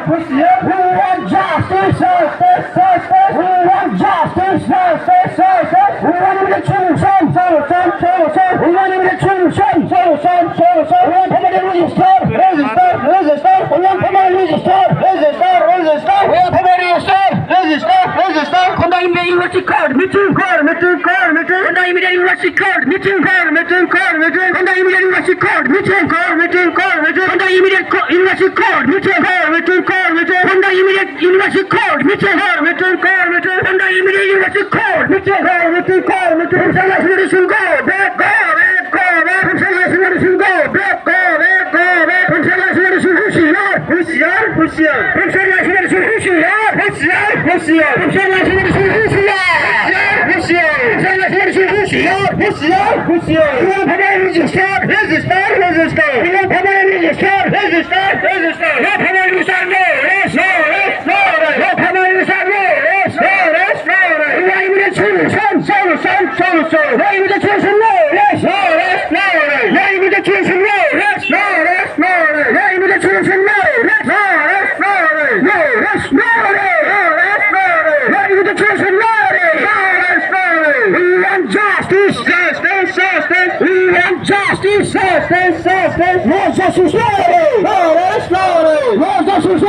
justice, we want justice, justice, justice, we want justice, justice, justice, we want retribution, solution, we want retribution, solution, we want permanent register, we want permanent register, we want permanent register, Honda India University card, meeting, Honda India University card, meeting, Honda India University card, meeting, Honda immediate university card, meeting, Honda immediate university card, meeting, Honda immediate university card, meeting, go, back, go, justice, more justice, more justice,